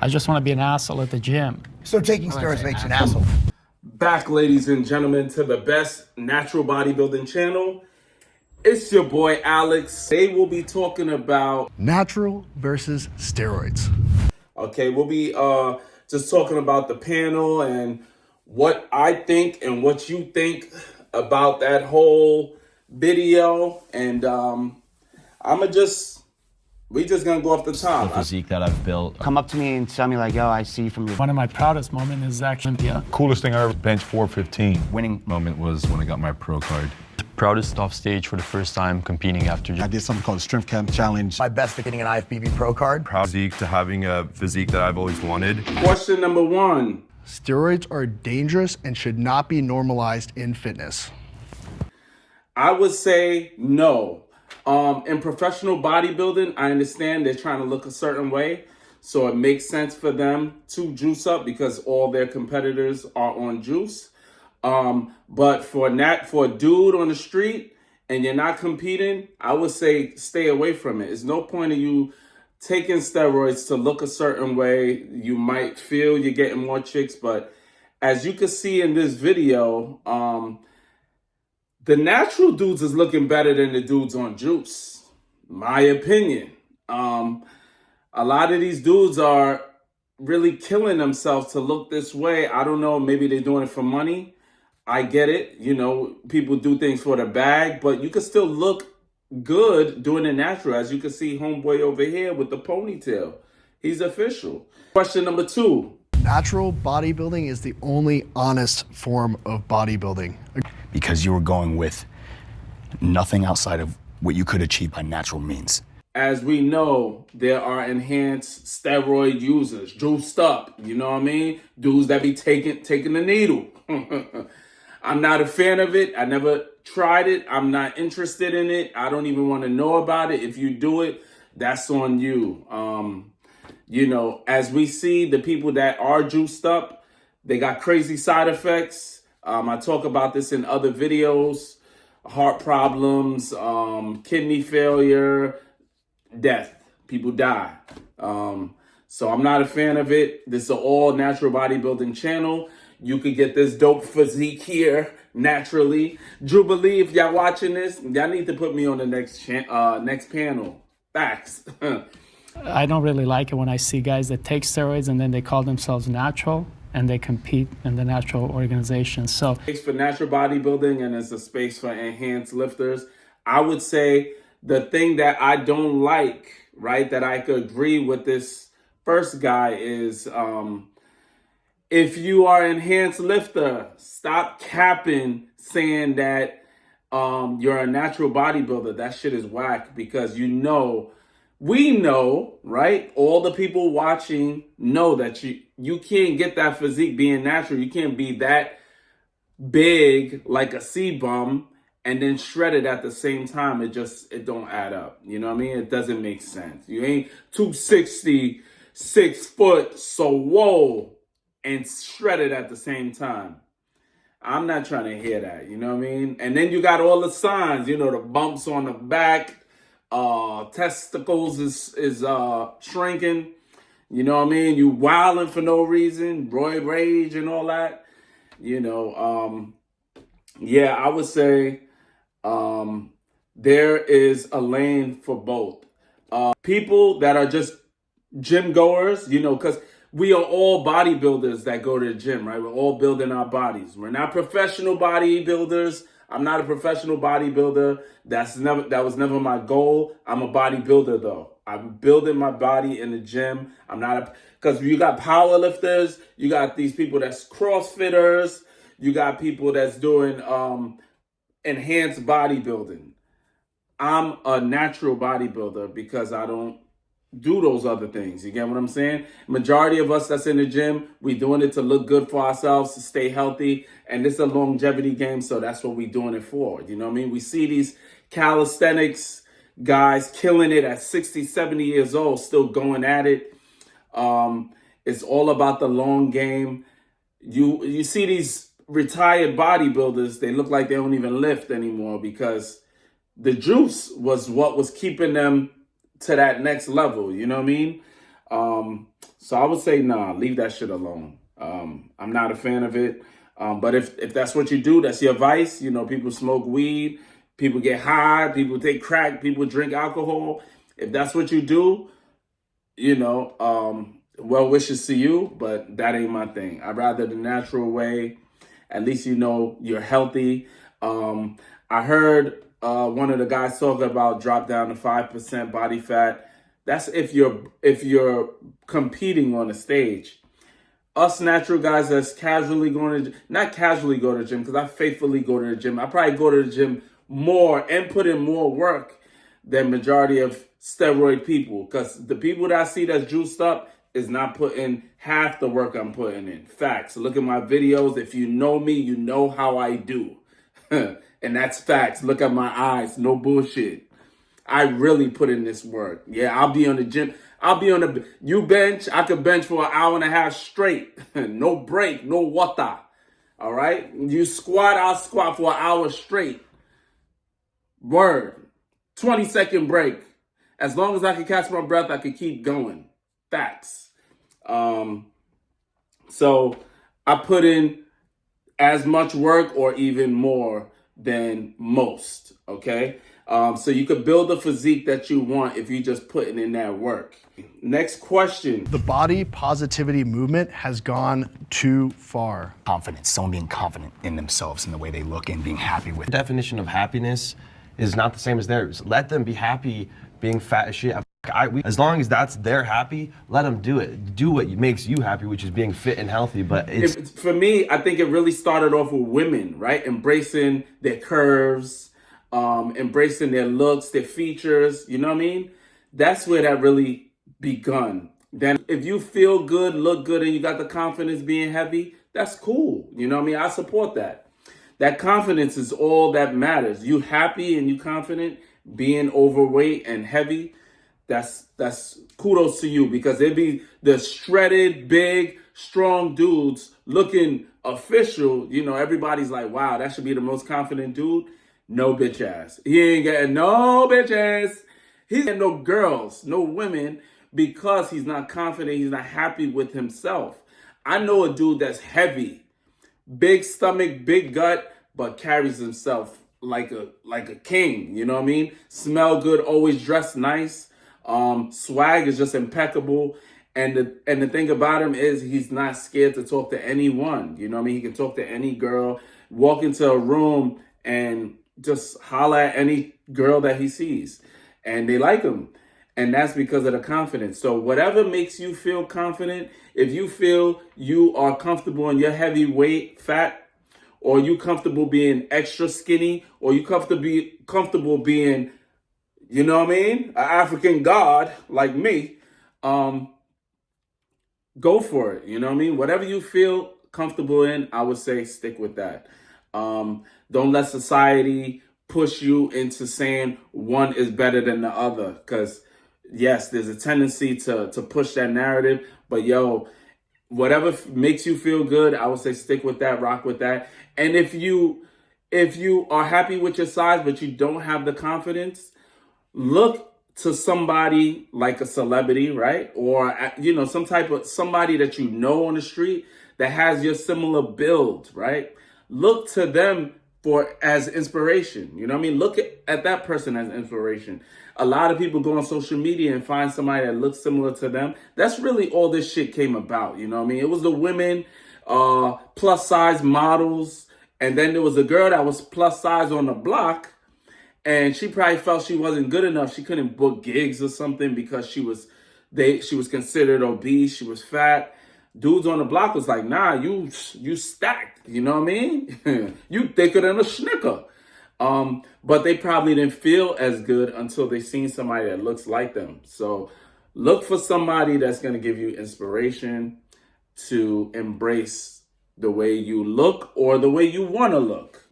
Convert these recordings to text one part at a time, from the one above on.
I just want to be an asshole at the gym. So taking steroids makes you an asshole. Back, ladies and gentlemen, to the best natural bodybuilding channel. It's your boy Alex. Today we'll be talking about Natural versus steroids. Okay, we'll be just talking about the panel and what I think and what you think about that whole video. And we just gonna go off the top. The physique that I've built. Come up to me and tell me like, yo, I see from your One of my proudest moments is actually Olympia. Coolest thing I ever bench 415. Winning moment was when I got my pro card. Proudest off stage for the first time competing after. I did something called Strength Camp Challenge. My best at getting an IFBB Pro card. Proud physique to having a physique that I've always wanted. Question number one. Steroids are dangerous and should not be normalized in fitness. I would say no. In professional bodybuilding, I understand they're trying to look a certain way, so it makes sense for them to juice up because all their competitors are on juice. But for a dude on the street and you're not competing, I would say stay away from it. There's no point of you taking steroids to look a certain way. You might feel you're getting more chicks, but as you can see in this video, the natural dudes is looking better than the dudes on juice, my opinion. A lot of these dudes are really killing themselves to look this way. I don't know, maybe they're doing it for money. I get it. You know, people do things for the bag, but you can still look good doing it natural. As you can see, homeboy over here with the ponytail. He's official. Question number two. Natural bodybuilding is the only honest form of bodybuilding. Because you were going with nothing outside of what you could achieve by natural means. As we know, there are enhanced steroid users, juiced up, you know what I mean? Dudes that be taking the needle. I'm not a fan of it. I never tried it. I'm not interested in it. I don't even want to know about it. If you do it, that's on you. You know, as we see, the people that are juiced up, they got crazy side effects. I talk about this in other videos, heart problems, kidney failure, death. People die. So I'm not a fan of it. This is an all natural bodybuilding channel. You could get this dope physique here naturally. Jubilee, if y'all watching this, y'all need to put me on the next panel. Facts. I don't really like it when I see guys that take steroids and then they call themselves natural and they compete in the natural organization. So space for natural bodybuilding and it's a space for enhanced lifters. I would say the thing that I don't like, right, that I could agree with this first guy is if you are an enhanced lifter, stop capping saying that you're a natural bodybuilder. That shit is whack because we know, right? All the people watching know that you can't get that physique being natural. You can't be that big like a C-bum and then shredded at the same time. It don't add up. You know what I mean? It doesn't make sense. You ain't 260, 6 foot, so whoa, and shredded at the same time. I'm not trying to hear that. You know what I mean? And then you got all the signs, you know, the bumps on the back, testicles is shrinking, you know what I mean? You wilding for no reason, roid rage and all that, you know. Yeah, I would say there is a lane for both. People that are just gym goers, you know, because we are all bodybuilders that go to the gym, right? We're all building our bodies. We're not professional bodybuilders. I'm not a professional bodybuilder. That was never my goal. I'm a bodybuilder though. I'm building my body in the gym. Because you got power lifters, you got these people that's CrossFitters, you got people that's doing enhanced bodybuilding. I'm a natural bodybuilder because I don't do those other things. You get what I'm saying? Majority of us that's in the gym, we doing it to look good for ourselves, to stay healthy. And it's a longevity game, so that's what we doing it for. You know what I mean? We see these calisthenics guys killing it at 60, 70 years old, still going at it. It's all about the long game. You see these retired bodybuilders, they look like they don't even lift anymore because the juice was what was keeping them to that next level, you know what I mean? So I would say, nah, leave that shit alone. I'm not a fan of it. But if that's what you do, that's your vice. You know, people smoke weed, people get high, people take crack, people drink alcohol. If that's what you do, you know, well wishes to you, but that ain't my thing. I'd rather the natural way. At least you know you're healthy. I heard one of the guys talking about drop down to 5% body fat. That's if you're competing on the stage. Us natural guys that's casually going to, not casually go to the gym, because I faithfully go to the gym. I probably go to the gym more and put in more work than majority of steroid people, because the people that I see that's juiced up is not putting half the work I'm putting in. Facts. Look at my videos. If you know me, you know how I do. And that's facts. Look at my eyes. No bullshit. I really put in this work. Yeah, I'll be on the gym. I'll be on you bench. I could bench for an hour and a half straight. No break, no water. All right? You squat, I'll squat for an hour straight. Word. 20-second break. As long as I can catch my breath, I can keep going. Facts. So I put in as much work or even more than most, okay? So you could build the physique that you want if you just putting in that work. Next question. The body positivity movement has gone too far. Confidence, someone being confident in themselves and the way they look and being happy with The definition of happiness is not the same as theirs. Let them be happy being fat as shit. As long as they're happy, let them do it. Do what makes you happy, which is being fit and healthy. But for me, I think it really started off with women, right? Embracing their curves, embracing their looks, their features. You know what I mean? That's where that really begun. Then if you feel good, look good, and you got the confidence being heavy, that's cool. You know what I mean? I support that. That confidence is all that matters. You happy and you confident, being overweight and heavy, that's kudos to you, because it'd be the shredded, big, strong dudes looking official. You know, everybody's like, wow, that should be the most confident dude. No bitch ass. He ain't getting no bitch ass. He's getting no girls, no women, because he's not confident. He's not happy with himself. I know a dude that's heavy, big stomach, big gut, but carries himself like a king. You know what I mean? Smell good, always dressed nice. Swag is just impeccable. And the thing about him is he's not scared to talk to anyone. You know what I mean? He can talk to any girl, walk into a room and just holler at any girl that he sees. And they like him. And that's because of the confidence. So whatever makes you feel confident, if you feel you are comfortable in your heavy weight, fat, or you comfortable being extra skinny, or you comfortable being, you know what I mean, an African god like me, go for it. You know what I mean? Whatever you feel comfortable in, I would say stick with that. Don't let society push you into saying one is better than the other, because yes, there's a tendency to push that narrative, but yo, whatever makes you feel good, I would say stick with that, rock with that. And if you are happy with your size but you don't have the confidence, look to somebody like a celebrity, right? Or you know, somebody that you know on the street that has your similar build, right? Look to them as inspiration. You know what I mean? Look at that person as inspiration. A lot of people go on social media and find somebody that looks similar to them. That's really all this shit came about. You know what I mean? It was the women, plus size models. And then there was a girl that was plus size on the block. And she probably felt she wasn't good enough. She couldn't book gigs or something because she was considered obese. She was fat. Dudes on the block was like, nah, you stacked. You know what I mean? You thicker than a Snicker. But they probably didn't feel as good until they seen somebody that looks like them. So look for somebody that's going to give you inspiration to embrace the way you look or the way you want to look.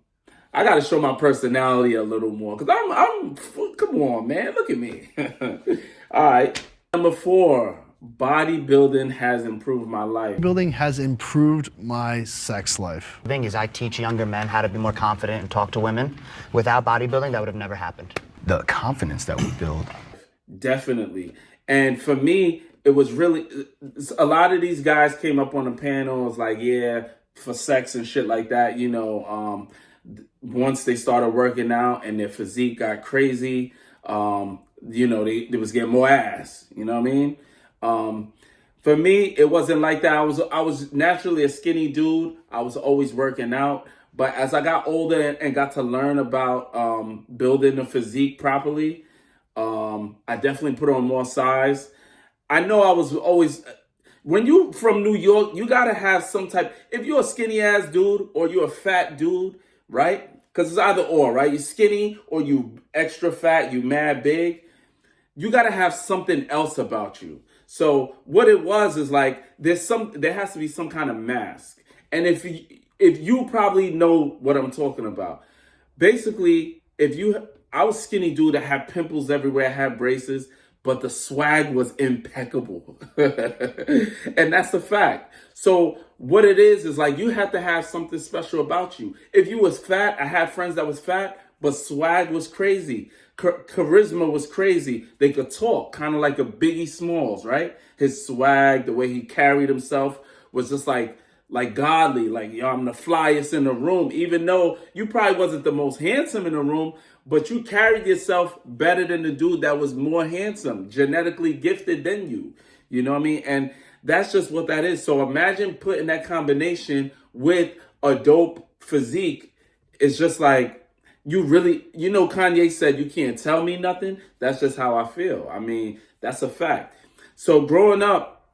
I got to show my personality a little more, because I'm come on, man. Look at me. All right. Number 4. Bodybuilding has improved my life. Bodybuilding has improved my sex life. The thing is, I teach younger men how to be more confident and talk to women. Without bodybuilding, that would have never happened. the confidence that we build. Definitely. And for me, it was really, a lot of these guys came up on the panels like, yeah, for sex and shit like that, you know, once they started working out and their physique got crazy, you know, they was getting more ass, you know what I mean? For me, it wasn't like that. I was naturally a skinny dude. I was always working out. But as I got older and got to learn about building a physique properly, I definitely put on more size. I know I was always, when you from New York, you gotta have some type, if you're a skinny ass dude or you're a fat dude, right? Because it's either or, right? You're skinny or you extra fat, you mad big. You gotta have something else about you. So what it was is like, there has to be some kind of mask. And if you probably know what I'm talking about, basically, I was skinny dude that had pimples everywhere, had braces, but the swag was impeccable. And that's a fact. So what it is like, you have to have something special about you. If you was fat, I had friends that was fat, but swag was crazy. Charisma was crazy. They could talk, kind of like a Biggie Smalls, right? His swag, the way he carried himself was just like godly, like, yo, I'm the flyest in the room. Even though you probably wasn't the most handsome in the room, but you carried yourself better than the dude that was more handsome, genetically gifted than you. You know what I mean? And that's just what that is. So imagine putting that combination with a dope physique. It's just like, you really, you know, Kanye said, you can't tell me nothing. That's just how I feel. I mean, that's a fact. So growing up,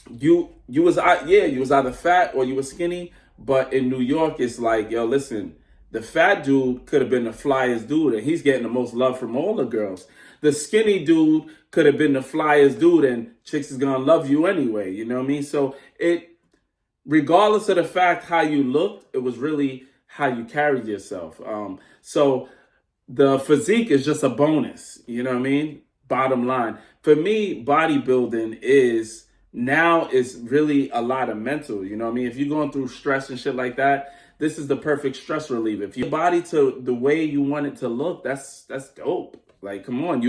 you was either fat or you were skinny. But in New York, it's like, yo, listen, the fat dude could have been the flyest dude, and he's getting the most love from all the girls. The skinny dude could have been the flyest dude, and chicks is gonna love you anyway. You know what I mean? So regardless of the fact how you looked, it was really how you carried yourself. So the physique is just a bonus, you know what I mean? Bottom line. For me, bodybuilding is really a lot of mental, you know what I mean? If you're going through stress and shit like that, this is the perfect stress reliever. If your body to the way you want it to look, that's dope. Like, come on,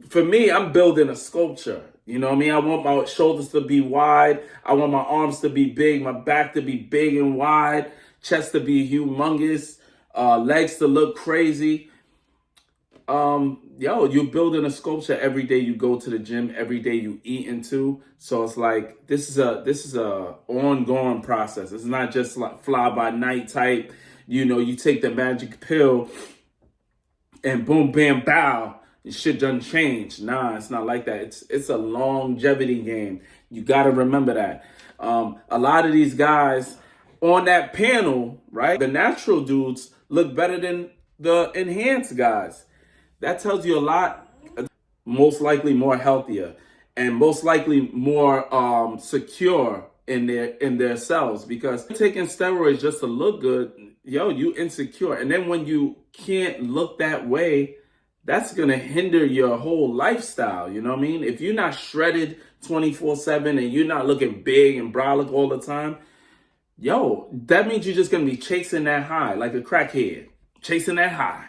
for me, I'm building a sculpture. You know what I mean? I want my shoulders to be wide. I want my arms to be big, my back to be big and wide, chest to be humongous, legs to look crazy. You're building a sculpture every day you go to the gym, every day you eat into. So it's like, this is a ongoing process. It's not just like fly by night type. You know, you take the magic pill and boom, bam, bow, shit doesn't change. Nah, it's not like that. It's a longevity game. You got to remember that. A lot of these guys on that panel, right? The natural dudes look better than the enhanced guys. That tells you a lot. Most likely more healthier and most likely more secure in their cells, because taking steroids just to look good, you insecure. And then when you can't look that way, that's going to hinder your whole lifestyle. You know what I mean? If you're not shredded 24/7 and you're not looking big and brolic all the time, that means you're just going to be chasing that high like a crackhead, chasing that high.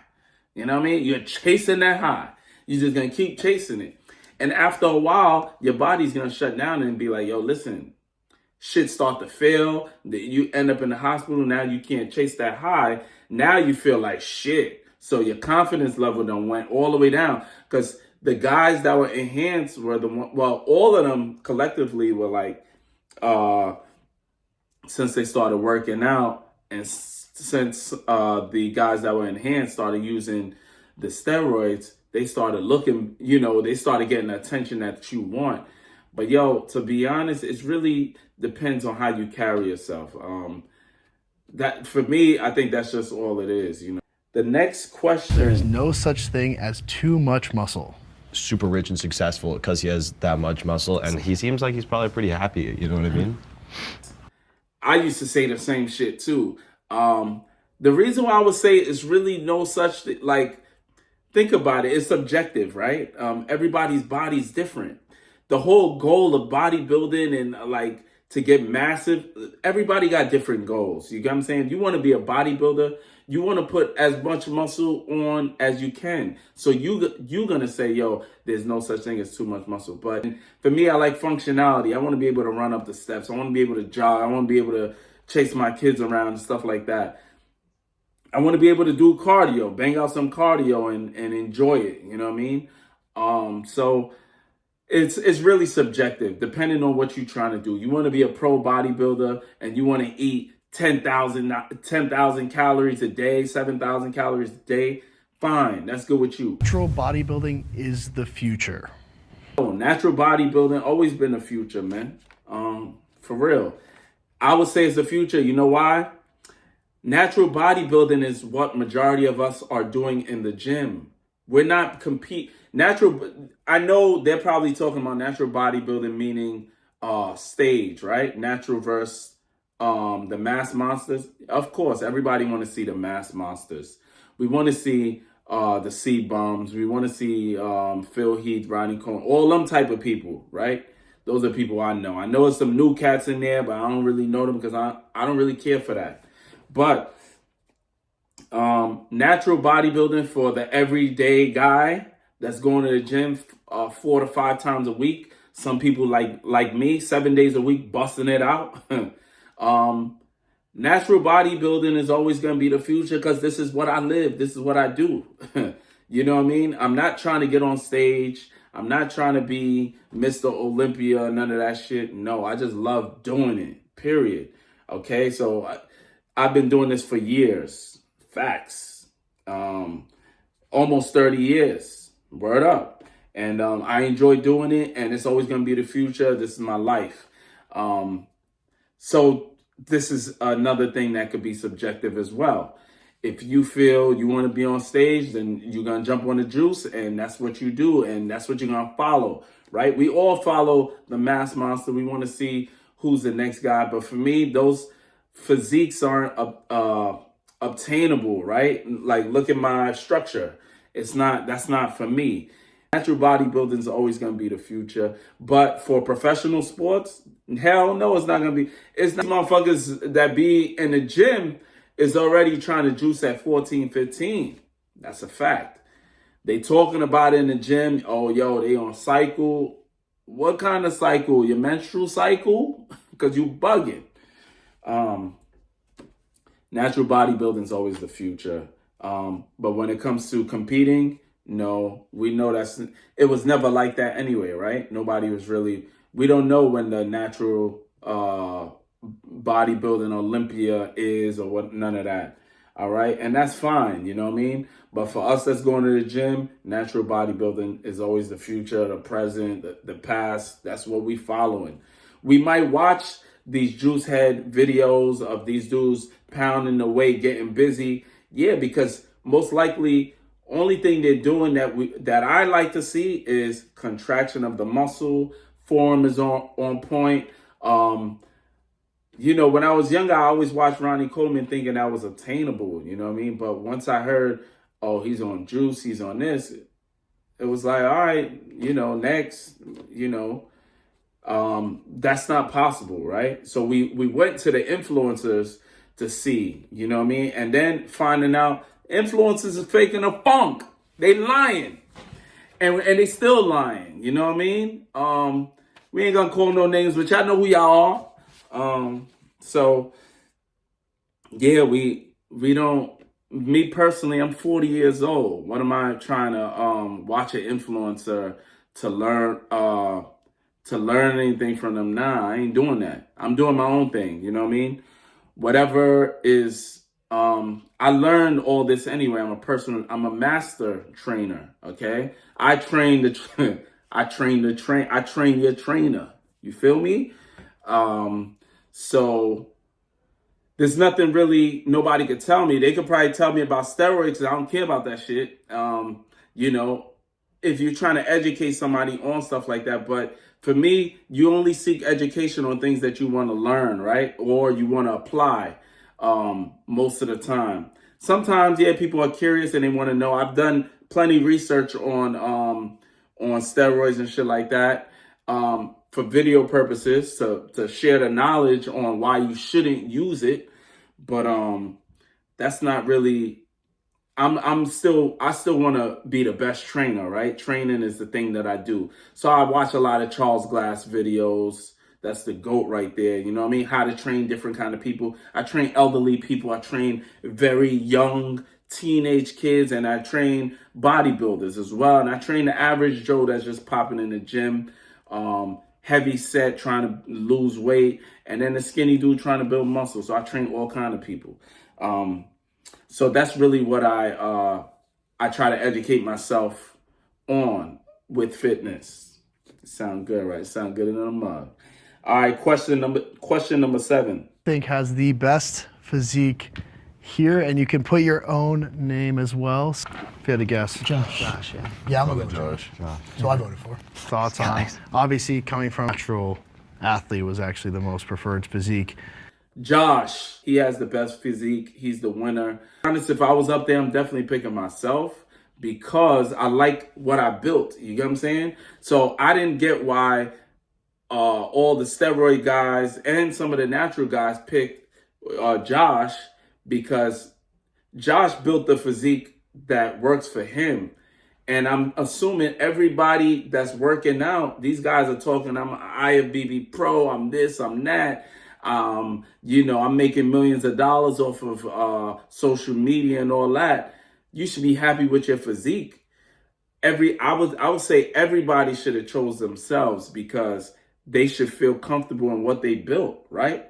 You know what I mean? You're chasing that high. You're just going to keep chasing it. And after a while, your body's going to shut down and be like, yo, listen, shit start to fail. You end up in the hospital. Now you can't chase that high. Now you feel like shit. So your confidence level done went all the way down, because the guys that were enhanced were all of them collectively were like, since they started working out and since the guys that were enhanced started using the steroids, they started looking, they started getting the attention that you want. But to be honest, it really depends on how you carry yourself. That for me, I think that's just all it is. The next question. There is no such thing as too much muscle. Super rich and successful because he has that much muscle, and he seems like he's probably pretty happy. You know what I mean? I used to say the same shit too. The reason why I would say it's really no such thing, like, think about it. It's subjective, right? Everybody's body's different. The whole goal of bodybuilding and to get massive, everybody got different goals. You get what I'm saying? If you want to be a bodybuilder, You want to put as much muscle on as you can. So you're going to say, yo, there's no such thing as too much muscle. But for me, I like functionality. I want to be able to run up the steps. I want to be able to jog. I want to be able to chase my kids around and stuff like that. I want to be able to do cardio, bang out some cardio and enjoy it. You know what I mean? So it's really subjective, depending on what you're trying to do. You want to be a pro bodybuilder and you want to eat 10,000 calories a day, 7,000 calories a day. Fine, that's good with you. Natural bodybuilding is the future. Oh, natural bodybuilding always been the future, man. For real. I would say it's the future. You know why? Natural bodybuilding is what majority of us are doing in the gym. We're not I know they're probably talking about natural bodybuilding meaning stage, right? Natural versus the mass monsters. Of course, everybody want to see the mass monsters. We want to see the C-bombs. We want to see Phil Heath, Rodney Cohen, all them type of people, right? Those are people I know. I know there's some new cats in there, but I don't really know them because I don't really care for that. But natural bodybuilding for the everyday guy that's going to the gym 4 to 5 times a week. Some people like me, 7 days a week, busting it out. Natural bodybuilding is always going to be the future because this is what I live. This is what I do. You know what I mean? I'm not trying to get on stage. I'm not trying to be Mr. Olympia, none of that shit. No, I just love doing it, period. Okay, so I've been doing this for years. Facts. Almost 30 years. Word up. And I enjoy doing it, and it's always going to be the future. This is my life. So this is another thing that could be subjective as well. If you feel you want to be on stage, then you're going to jump on the juice, and that's what you do, and that's what you're going to follow, right? We all follow the mass monster. We want to see who's the next guy. But for me, those physiques aren't obtainable, right? Like, look at my structure. That's not for me. Natural bodybuilding is always going to be the future. But for professional sports, hell no, it's not going to be. It's not motherfuckers that be in the gym is already trying to juice at 14, 15. That's a fact. They talking about it in the gym. Oh, yo, they on cycle. What kind of cycle? Your menstrual cycle? Because you bugging. Natural bodybuilding is always the future. But when it comes to competing, no, we know it was never like that anyway, right? Nobody was really, we don't know when the natural bodybuilding Olympia is or what, none of that. All right. And that's fine. You know what I mean? But for us that's going to the gym, natural bodybuilding is always the future, the present, the past. That's what we following. We might watch these juice head videos of these dudes pounding the weight, getting busy. Yeah, because most likely only thing they're doing that I like to see is contraction of the muscle. Form is on point. You know, when I was younger, I always watched Ronnie Coleman thinking that was attainable, you know what I mean? But once I heard, oh, he's on juice, he's on this, it was like, all right, you know, next, you know, that's not possible, right? So we went to the influencers to see, you know what I mean? And then finding out influencers is faking a funk. They lying. And they still lying, you know what I mean? We ain't gonna call no names, but y'all know who y'all are. So yeah, we don't, me personally, I'm 40 years old. What am I trying to watch an influencer to learn anything from them? Nah, I ain't doing that. I'm doing my own thing, you know what I mean? Whatever is, I learned all this anyway. I'm a master trainer, okay? I train your trainer. You feel me? So there's nothing really nobody could tell me. They could probably tell me about steroids. I don't care about that shit. You know, if you're trying to educate somebody on stuff like that. But for me, you only seek education on things that you want to learn, right? Or you want to apply most of the time. Sometimes, yeah, people are curious and they want to know. I've done plenty of research on steroids and shit like that. For video purposes, to share the knowledge on why you shouldn't use it. But that's not really. I still want to be the best trainer, right? Training is the thing that I do. So I watch a lot of Charles Glass videos. That's the GOAT right there. You know what I mean? How to train different kind of people. I train elderly people. I train very young teenage kids, and I train bodybuilders as well. And I train the average Joe that's just popping in the gym, heavy set, trying to lose weight, and then the skinny dude trying to build muscle. So I train all kind of people. So that's really what I try to educate myself on with fitness. Sound good, right? Sound good in the mug. All right, question number 7. I think has the best physique here, and you can put your own name as well. If you had to guess. Josh. Yeah, I'm going to go with Josh. So I voted for. Thoughts on obviously coming from natural athlete was actually the most preferred physique. Josh, he has the best physique. He's the winner. Honest, if I was up there, I'm definitely picking myself because I like what I built. You get what I'm saying? So I didn't get why all the steroid guys and some of the natural guys picked Josh, because Josh built the physique that works for him. And I'm assuming everybody that's working out, these guys are talking, I'm an IFBB pro, I'm this, I'm that. You know, I'm making millions of dollars off of social media and all that. You should be happy with your physique. I would say everybody should have chose themselves because they should feel comfortable in what they built, right?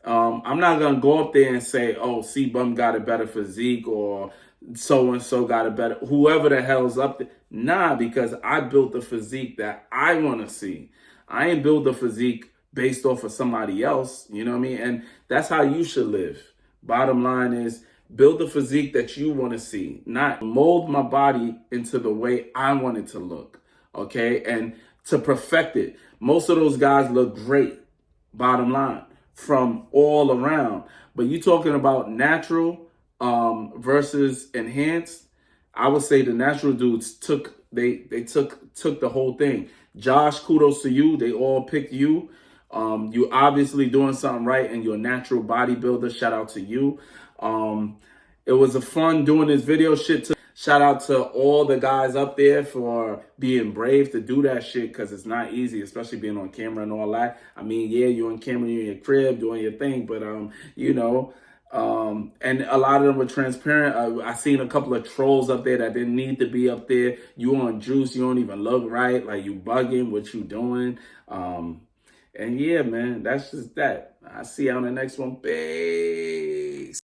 I'm not gonna go up there and say, oh, C-Bum got a better physique or so-and-so got a better, whoever the hell's up there. Nah, because I built the physique that I want to see. I ain't built the physique based off of somebody else, you know what I mean? And that's how you should live. Bottom line is, build the physique that you want to see, not mold my body into the way I want it to look, okay? And to perfect it. Most of those guys look great, bottom line, from all around. But you talking about natural versus enhanced, I would say the natural dudes took the whole thing. Josh, kudos to you. They all picked you. You obviously doing something right and you're a natural bodybuilder. Shout out to you. It was a fun doing this video shit. Shout out to all the guys up there for being brave to do that shit, because it's not easy, especially being on camera and all that. I mean, yeah, you're on camera, you're in your crib doing your thing, but you know, and a lot of them were transparent. I seen a couple of trolls up there that didn't need to be up there. You on juice, you don't even look right, like you bugging, what you doing. And yeah, man, that's just that. I'll see you on the next one. Peace.